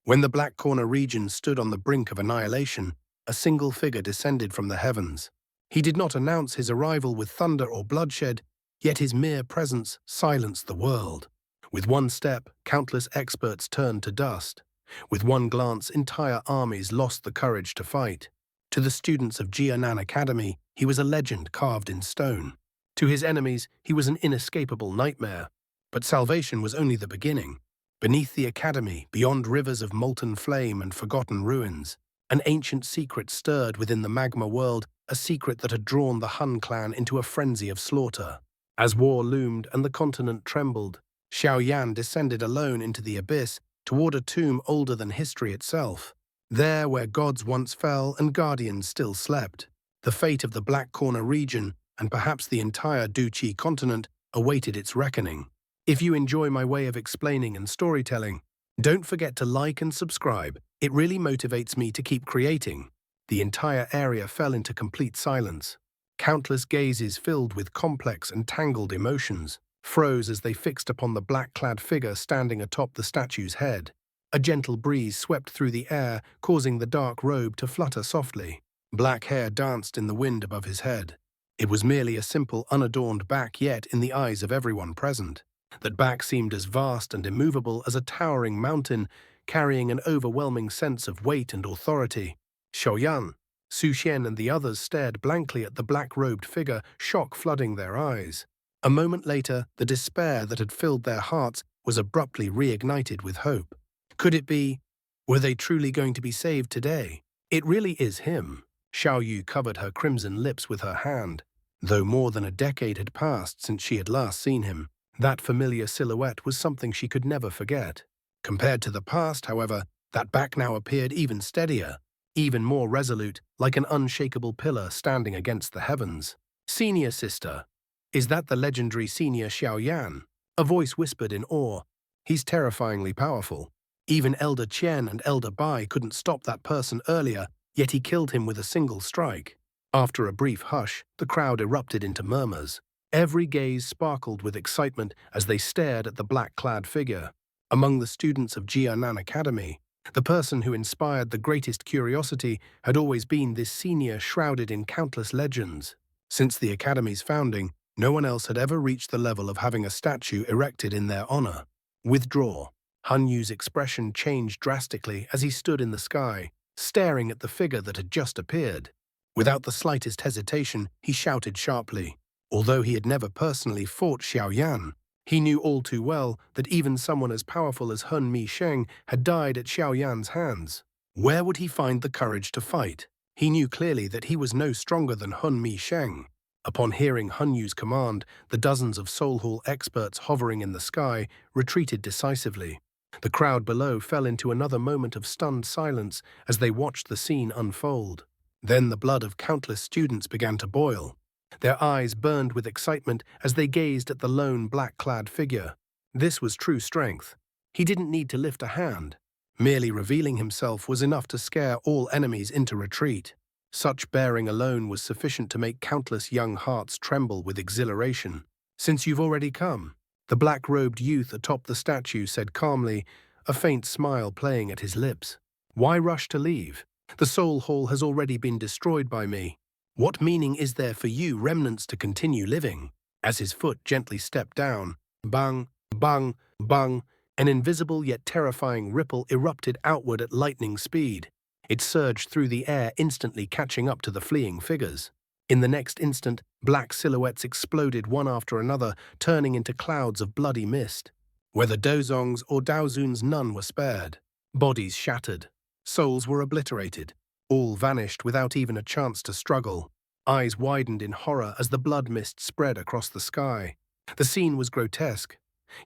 When the Black Corner region stood on the brink of annihilation, a single figure descended from the heavens. He did not announce his arrival with thunder or bloodshed, yet his mere presence silenced the world. With one step, countless experts turned to dust. With one glance, entire armies lost the courage to fight. To the students of Jia Nan Academy, he was a legend carved in stone. To his enemies, he was an inescapable nightmare. But salvation was only the beginning. Beneath the academy, beyond rivers of molten flame and forgotten ruins, an ancient secret stirred within the magma world, a secret that had drawn the Han clan into a frenzy of slaughter. As war loomed and the continent trembled, Xiao descended alone into the abyss toward a tomb older than history itself. There, where gods once fell and guardians still slept, the fate of the Black Corner region, and perhaps the entire Duchy continent, awaited its reckoning. If you enjoy my way of explaining and storytelling, don't forget to like and subscribe. It really motivates me to keep creating. The entire area fell into complete silence. Countless gazes filled with complex and tangled emotions froze as they fixed upon the black-clad figure standing atop the statue's head. A gentle breeze swept through the air, causing the dark robe to flutter softly. Black hair danced in the wind above his head. It was merely a simple, unadorned back, yet, in the eyes of everyone present, that back seemed as vast and immovable as a towering mountain, carrying an overwhelming sense of weight and authority. Xiao, Su Xian and the others stared blankly at the black-robed figure, shock flooding their eyes. A moment later, the despair that had filled their hearts was abruptly reignited with hope. Could it be? Were they truly going to be saved today? It really is him. Xiao covered her crimson lips with her hand. Though more than a decade had passed since she had last seen him, that familiar silhouette was something she could never forget. Compared to the past, however, that back now appeared even steadier, even more resolute, like an unshakable pillar standing against the heavens. "Senior sister, is that the legendary senior Xiao?" A voice whispered in awe. "He's terrifyingly powerful. Even Elder Qian and Elder Bai couldn't stop that person earlier, yet he killed him with a single strike." After a brief hush, the crowd erupted into murmurs. Every gaze sparkled with excitement as they stared at the black-clad figure. Among the students of Jia Nan Academy, the person who inspired the greatest curiosity had always been this senior shrouded in countless legends. Since the Academy's founding, no one else had ever reached the level of having a statue erected in their honor. "Withdraw." Han Yu's expression changed drastically as he stood in the sky, staring at the figure that had just appeared. Without the slightest hesitation, he shouted sharply. Although he had never personally fought Xiao, he knew all too well that even someone as powerful as Hun Mi-sheng had died at Xiaoyan's hands. Where would he find the courage to fight? He knew clearly that he was no stronger than Hun Mi-sheng. Upon hearing Han Yu's command, the dozens of Soul Hall experts hovering in the sky retreated decisively. The crowd below fell into another moment of stunned silence as they watched the scene unfold. Then the blood of countless students began to boil. Their eyes burned with excitement as they gazed at the lone black-clad figure. This was true strength. He didn't need to lift a hand. Merely revealing himself was enough to scare all enemies into retreat. Such bearing alone was sufficient to make countless young hearts tremble with exhilaration. "Since you've already come," the black-robed youth atop the statue said calmly, a faint smile playing at his lips. "Why rush to leave? The Soul Hall has already been destroyed by me. What meaning is there for you remnants to continue living?" As his foot gently stepped down, bang, bang, bang, an invisible yet terrifying ripple erupted outward at lightning speed. It surged through the air, instantly catching up to the fleeing figures. In the next instant, black silhouettes exploded one after another, turning into clouds of bloody mist. Whether Dozong's or Daozun's, none were spared. Bodies shattered. Souls were obliterated. All vanished without even a chance to struggle. Eyes widened in horror as the blood mist spread across the sky. The scene was grotesque,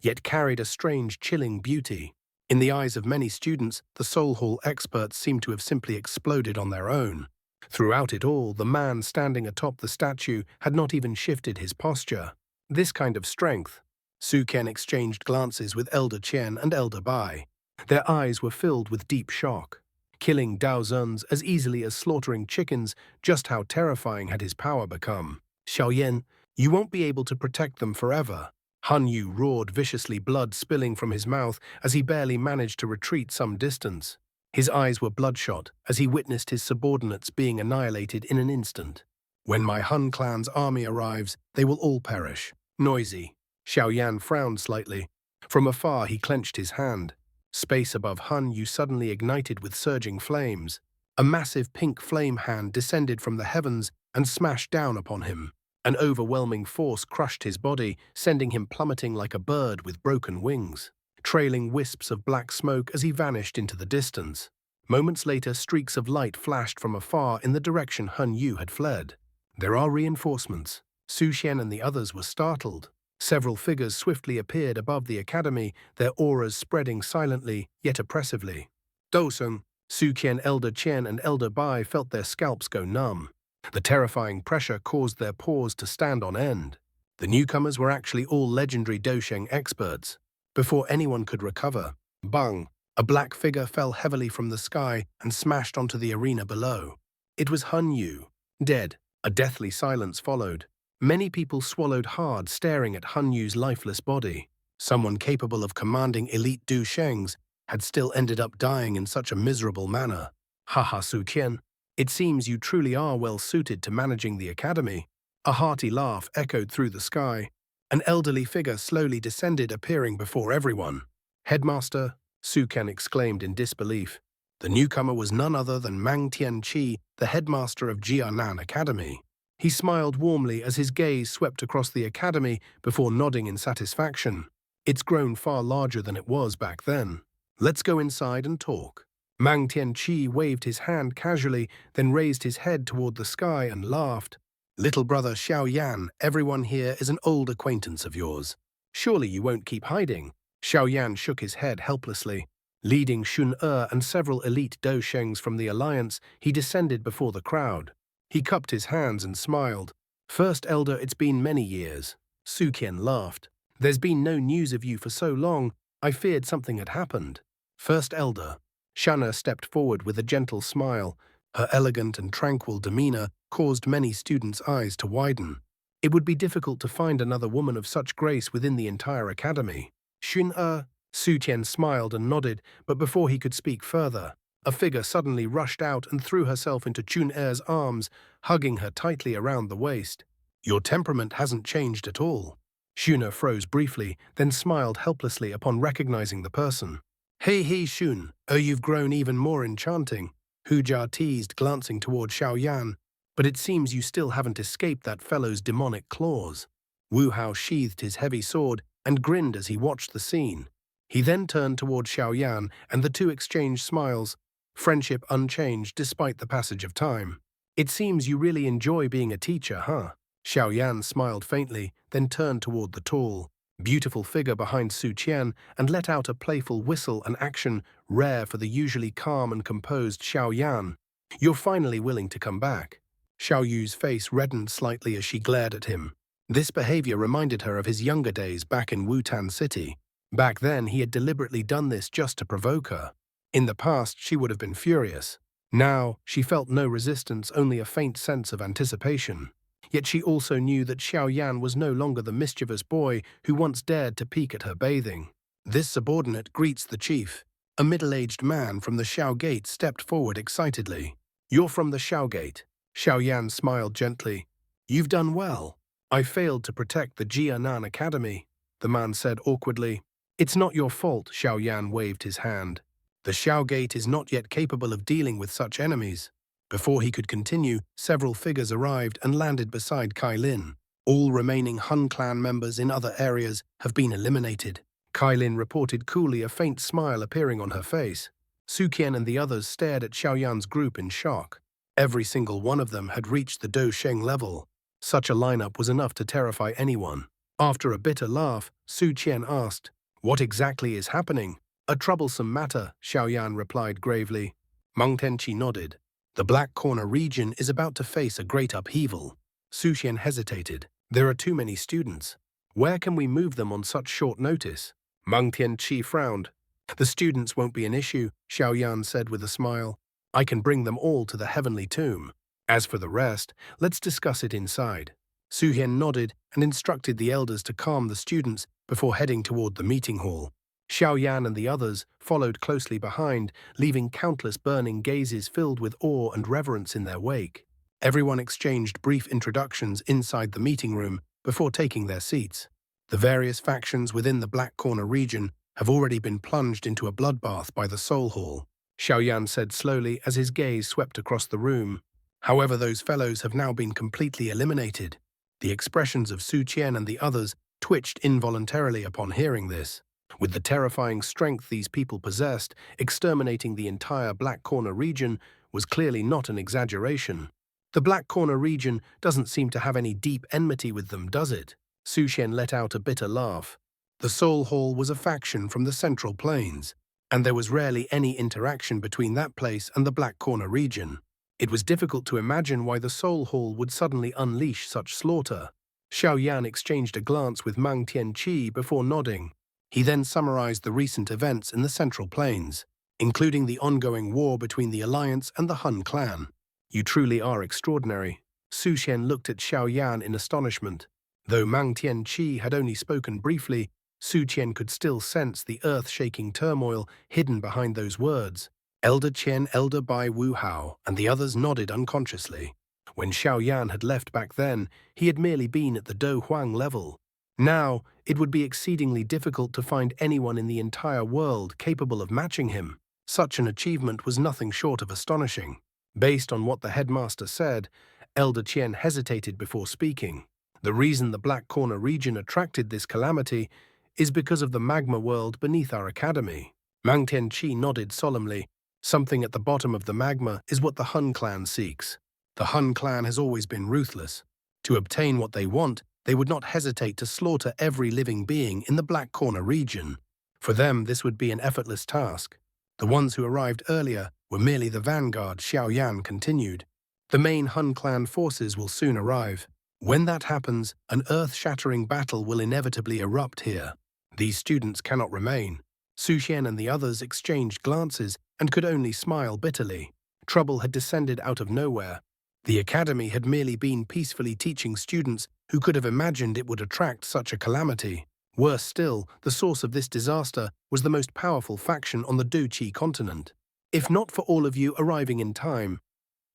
yet carried a strange, chilling beauty. In the eyes of many students, the Soul Hall experts seemed to have simply exploded on their own. Throughout it all, the man standing atop the statue had not even shifted his posture. This kind of strength. Su Ken exchanged glances with Elder Qian and Elder Bai. Their eyes were filled with deep shock. Killing Daozun's as easily as slaughtering chickens, just how terrifying had his power become. "Xiao, you won't be able to protect them forever." Han Yu roared viciously, blood spilling from his mouth as he barely managed to retreat some distance. His eyes were bloodshot as he witnessed his subordinates being annihilated in an instant. When my Han clan's army arrives, they will all perish. Noisy. Xiao frowned slightly. From afar, he clenched his hand. Space above Han Yu suddenly ignited with surging flames. A massive pink flame hand descended from the heavens and smashed down upon him. An overwhelming force crushed his body, sending him plummeting like a bird with broken wings, trailing wisps of black smoke as he vanished into the distance. Moments later, streaks of light flashed from afar in the direction Han Yu had fled. There are reinforcements. Su Xian and the others were startled. Several figures swiftly appeared above the academy, their auras spreading silently yet oppressively. Dosung, Su Qian, Elder Qian, and Elder Bai felt their scalps go numb. The terrifying pressure caused their paws to stand on end. The newcomers were actually all legendary Dosheng experts. Before anyone could recover, bang, a black figure fell heavily from the sky and smashed onto the arena below. It was Han Yu, dead. A deathly silence followed. Many people swallowed hard, staring at Han Yu's lifeless body. Someone capable of commanding elite Du Shengs had still ended up dying in such a miserable manner. Haha, Su Qian, it seems you truly are well suited to managing the academy. A hearty laugh echoed through the sky. An elderly figure slowly descended, appearing before everyone. Headmaster, Su Qian exclaimed in disbelief. The newcomer was none other than Mang Tianqi, the headmaster of Jia Nan Academy. He smiled warmly as his gaze swept across the academy before nodding in satisfaction. It's grown far larger than it was back then. Let's go inside and talk. Mang Tianqi waved his hand casually, then raised his head toward the sky and laughed. Little brother Xiao, everyone here is an old acquaintance of yours. Surely you won't keep hiding. Xiao shook his head helplessly. Leading Xun and several elite Doshengs from the alliance, he descended before the crowd. He cupped his hands and smiled. First Elder, it's been many years. Su Qian laughed. There's been no news of you for so long, I feared something had happened. First Elder. Shanna stepped forward with a gentle smile. Her elegant and tranquil demeanor caused many students' eyes to widen. It would be difficult to find another woman of such grace within the entire academy. Xun Su Qian smiled and nodded, but before he could speak further, a figure suddenly rushed out and threw herself into Chun Er's arms, hugging her tightly around the waist. Your temperament hasn't changed at all. Xun froze briefly, then smiled helplessly upon recognizing the person. Hey, Xun, oh, you've grown even more enchanting, Hu Jia teased, glancing toward Xiao, but it seems you still haven't escaped that fellow's demonic claws. Wu Hao sheathed his heavy sword and grinned as he watched the scene. He then turned toward Xiao and the two exchanged smiles, friendship unchanged despite the passage of time. It seems you really enjoy being a teacher, huh? Xiao smiled faintly, then turned toward the tall, beautiful figure behind Su Qian and let out a playful whistle, an action rare for the usually calm and composed Xiao. You're finally willing to come back. Xiao Yu's face reddened slightly as she glared at him. This behavior reminded her of his younger days back in Wutan City. Back then, he had deliberately done this just to provoke her. In the past, she would have been furious. Now, she felt no resistance, only a faint sense of anticipation. Yet she also knew that Xiao was no longer the mischievous boy who once dared to peek at her bathing. This subordinate greets the chief. A middle-aged man from the Xiao Gate stepped forward excitedly. You're from the Xiao Gate. Xiao smiled gently. You've done well. I failed to protect the Jia Nan Academy, the man said awkwardly. It's not your fault, Xiao waved his hand. The Xiao Gate is not yet capable of dealing with such enemies. Before he could continue, several figures arrived and landed beside Kai Lin. All remaining Hun clan members in other areas have been eliminated. Kai Lin reported coolly, a faint smile appearing on her face. Su Qian and the others stared at Xiao group in shock. Every single one of them had reached the Dosheng level. Such a lineup was enough to terrify anyone. After a bitter laugh, Su Qian asked, What exactly is happening? A troublesome matter, Xiao replied gravely. Mang Tianqi nodded. The Black Corner region is about to face a great upheaval. Su Qian hesitated. There are too many students. Where can we move them on such short notice? Mang Tianqi frowned. The students won't be an issue, Xiao said with a smile. I can bring them all to the heavenly tomb. As for the rest, let's discuss it inside. Su Hian nodded and instructed the elders to calm the students before heading toward the meeting hall. Xiao Yan and the others followed closely behind, leaving countless burning gazes filled with awe and reverence in their wake. Everyone exchanged brief introductions inside the meeting room before taking their seats. The various factions within the Black Corner region have already been plunged into a bloodbath by the Soul Hall, Xiao Yan said slowly as his gaze swept across the room. However, those fellows have now been completely eliminated. The expressions of Su Qian and the others twitched involuntarily upon hearing this. With the terrifying strength these people possessed, exterminating the entire Black Corner region was clearly not an exaggeration. The Black Corner region doesn't seem to have any deep enmity with them, does it? Su Qian let out a bitter laugh. The Soul Hall was a faction from the Central Plains, and there was rarely any interaction between that place and the Black Corner region. It was difficult to imagine why the Soul Hall would suddenly unleash such slaughter. Xiao Yan exchanged a glance with Mang Tianqi before nodding. He then summarized the recent events in the Central Plains, including the ongoing war between the Alliance and the Han clan. You truly are extraordinary. Su Qian looked at Xiao Yan in astonishment. Though Mang Tianqi had only spoken briefly, Su Qian could still sense the earth-shaking turmoil hidden behind those words. Elder Qian, Elder Bai Wu Hao, and the others nodded unconsciously. When Xiao Yan had left back then, he had merely been at the Do Huang level. Now, it would be exceedingly difficult to find anyone in the entire world capable of matching him. Such an achievement was nothing short of astonishing. Based on what the headmaster said, Elder Qian hesitated before speaking. The reason the Black Corner region attracted this calamity is because of the magma world beneath our academy. Mang Tianqi nodded solemnly. Something at the bottom of the magma is what the Han clan seeks. The Han clan has always been ruthless. To obtain what they want, they would not hesitate to slaughter every living being in the Black Corner region. For them, this would be an effortless task. The ones who arrived earlier were merely the vanguard, Xiao Yan continued. The main Han clan forces will soon arrive. When that happens, an earth-shattering battle will inevitably erupt here. These students cannot remain. Su Qian and the others exchanged glances and could only smile bitterly. Trouble had descended out of nowhere. The academy had merely been peacefully teaching students who could have imagined it would attract such a calamity. Worse still, the source of this disaster was the most powerful faction on the Duqi continent. If not for all of you arriving in time,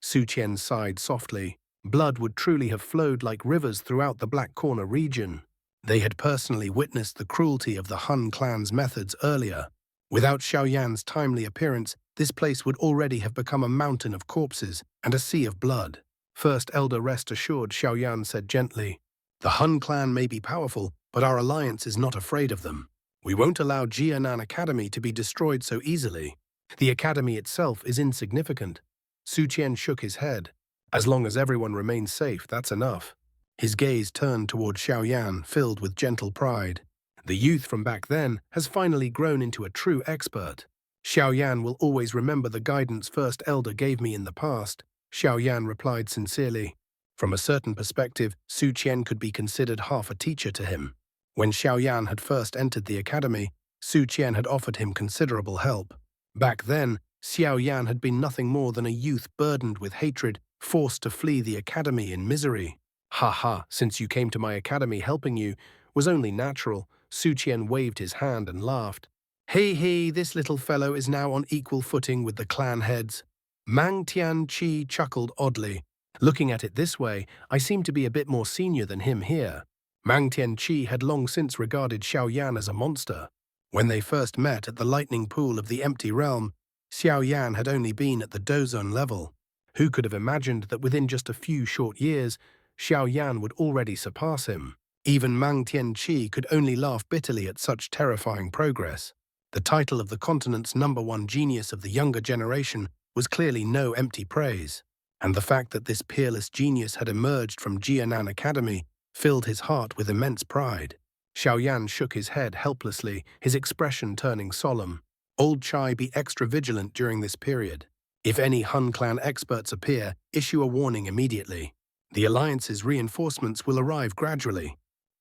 Su Qian sighed softly. Blood would truly have flowed like rivers throughout the Black Corner region. They had personally witnessed the cruelty of the Han clan's methods earlier. Without Xiao Yan's timely appearance, this place would already have become a mountain of corpses and a sea of blood. First Elder, rest assured, Xiao Yan said gently. The Han clan may be powerful, but our alliance is not afraid of them. We won't allow Jia Nan Academy to be destroyed so easily. The academy itself is insignificant. Su Qian shook his head. As long as everyone remains safe, that's enough. His gaze turned toward Xiao Yan, filled with gentle pride. The youth from back then has finally grown into a true expert. Xiao Yan will always remember the guidance First Elder gave me in the past, Xiao Yan replied sincerely. From a certain perspective, Su Qian could be considered half a teacher to him. When Xiao Yan had first entered the academy, Su Qian had offered him considerable help. Back then, Xiao Yan had been nothing more than a youth burdened with hatred, forced to flee the academy in misery. Ha ha, since you came to my academy, helping you was only natural. Su Qian waved his hand and laughed. Hey, this little fellow is now on equal footing with the clan heads. Mang Tianqi chuckled oddly. Looking at it this way, I seem to be a bit more senior than him here. Mang Tianqi had long since regarded Xiao Yan as a monster. When they first met at the lightning pool of the empty realm, Xiao Yan had only been at the Dozone level. Who could have imagined that within just a few short years, Xiao Yan would already surpass him? Even Mang Tianqi could only laugh bitterly at such terrifying progress. The title of the continent's #1 genius of the younger generation was clearly no empty praise, and the fact that this peerless genius had emerged from Jia Nan Academy filled his heart with immense pride. Xiao Yan shook his head helplessly, his expression turning solemn. Old Chai, be extra vigilant during this period. If any Han clan experts appear, issue a warning immediately. The Alliance's reinforcements will arrive gradually.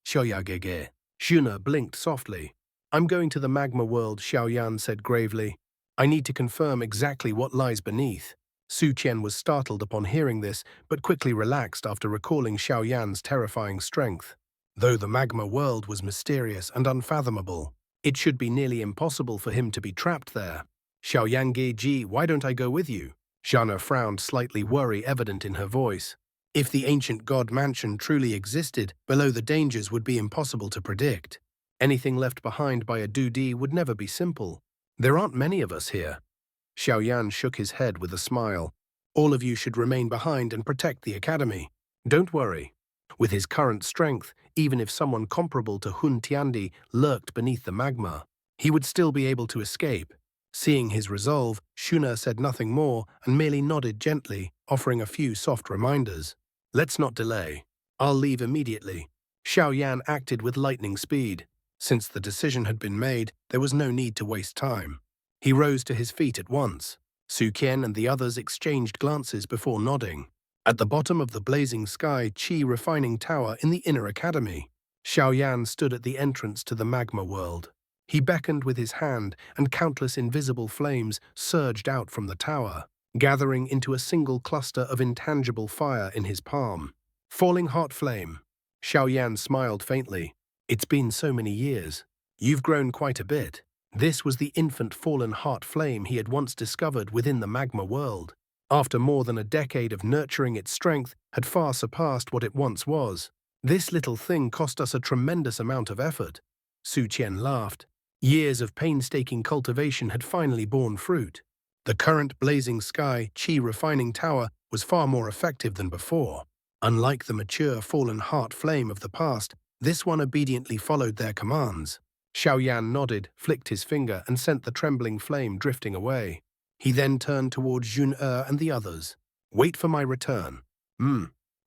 Xiaoyagege. Xuna blinked softly. I'm going to the magma world, Xiao Yan said gravely. I need to confirm exactly what lies beneath. Su Qian was startled upon hearing this, but quickly relaxed after recalling Xiao Yan's terrifying strength. Though the magma world was mysterious and unfathomable, it should be nearly impossible for him to be trapped there. Xiao Yang Ji, why don't I go with you? Jia Nan frowned, slightly worry evident in her voice. If the ancient god mansion truly existed, below the dangers would be impossible to predict. Anything left behind by a doodie would never be simple. There aren't many of us here. Xiao Yan shook his head with a smile. All of you should remain behind and protect the academy. Don't worry. With his current strength, even if someone comparable to Hun Tiandi lurked beneath the magma, he would still be able to escape. Seeing his resolve, Shuna said nothing more and merely nodded gently, offering a few soft reminders. Let's not delay. I'll leave immediately. Xiao Yan acted with lightning speed. Since the decision had been made, there was no need to waste time. He rose to his feet at once. Su Qian and the others exchanged glances before nodding. At the bottom of the blazing sky Qi refining tower in the inner academy, Xiao Yan stood at the entrance to the magma world. He beckoned with his hand, and countless invisible flames surged out from the tower, gathering into a single cluster of intangible fire in his palm. Falling hot flame. Xiao Yan smiled faintly. It's been so many years. You've grown quite a bit. This was the infant fallen heart flame he had once discovered within the magma world. After more than a decade of nurturing its strength had far surpassed what it once was. This little thing cost us a tremendous amount of effort. Su Qian laughed. Years of painstaking cultivation had finally borne fruit. The current blazing sky Qi refining tower was far more effective than before. Unlike the mature fallen heart flame of the past, this one obediently followed their commands. Xiao Yan nodded, flicked his finger, and sent the trembling flame drifting away. He then turned towards Jun and the others. Wait for my return.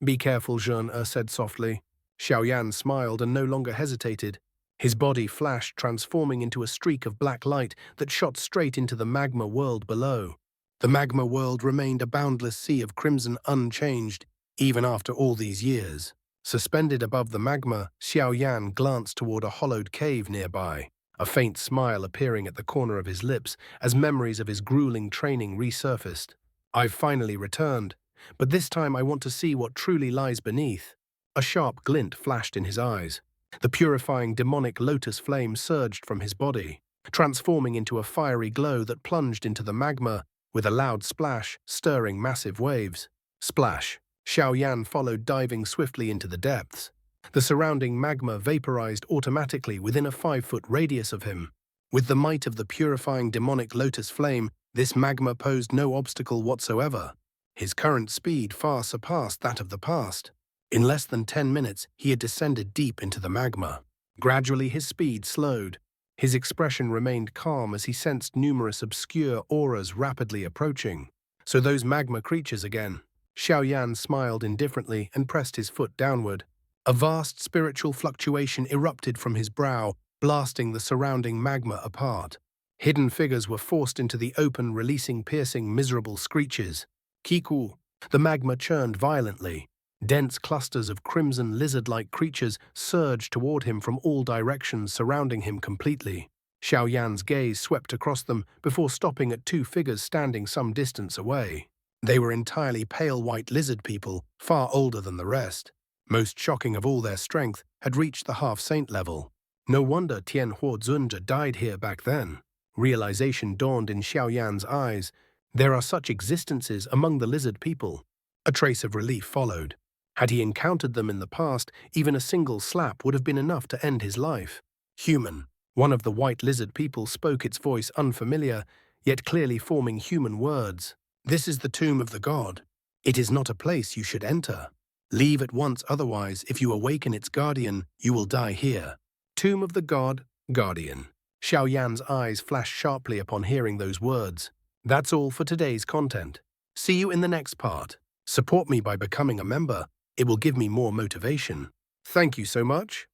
Be careful, Jun said softly. Xiao Yan smiled and no longer hesitated. His body flashed, transforming into a streak of black light that shot straight into the magma world below. The magma world remained a boundless sea of crimson unchanged, even after all these years. Suspended above the magma, Xiao Yan glanced toward a hollowed cave nearby, a faint smile appearing at the corner of his lips as memories of his grueling training resurfaced. I've finally returned, but this time I want to see what truly lies beneath. A sharp glint flashed in his eyes. The purifying demonic lotus flame surged from his body, transforming into a fiery glow that plunged into the magma with a loud splash, stirring massive waves. Splash! Xiao Yan followed, diving swiftly into the depths. The surrounding magma vaporized automatically within a 5-foot radius of him. With the might of the purifying demonic lotus flame, this magma posed no obstacle whatsoever. His current speed far surpassed that of the past. In less than 10 minutes, he had descended deep into the magma. Gradually, his speed slowed. His expression remained calm as he sensed numerous obscure auras rapidly approaching. So those magma creatures again. Xiao Yan smiled indifferently and pressed his foot downward. A vast spiritual fluctuation erupted from his brow, blasting the surrounding magma apart. Hidden figures were forced into the open, releasing piercing, miserable screeches. Kiku! The magma churned violently. Dense clusters of crimson lizard-like creatures surged toward him from all directions, surrounding him completely. Xiao Yan's gaze swept across them before stopping at 2 figures standing some distance away. They were entirely pale white lizard people, far older than the rest. Most shocking of all, their strength had reached the half-saint level. No wonder Tian Huo Zunja died here back then. Realization dawned in Xiao Yan's eyes. There are such existences among the lizard people. A trace of relief followed. Had he encountered them in the past, even a single slap would have been enough to end his life. Human. One of the white lizard people spoke, its voice unfamiliar, yet clearly forming human words. This is the tomb of the god. It is not a place you should enter. Leave at once, otherwise, if you awaken its guardian, you will die here. Tomb of the god, guardian. Xiao Yan's eyes flashed sharply upon hearing those words. That's all for today's content. See you in the next part. Support me by becoming a member. It will give me more motivation. Thank you so much.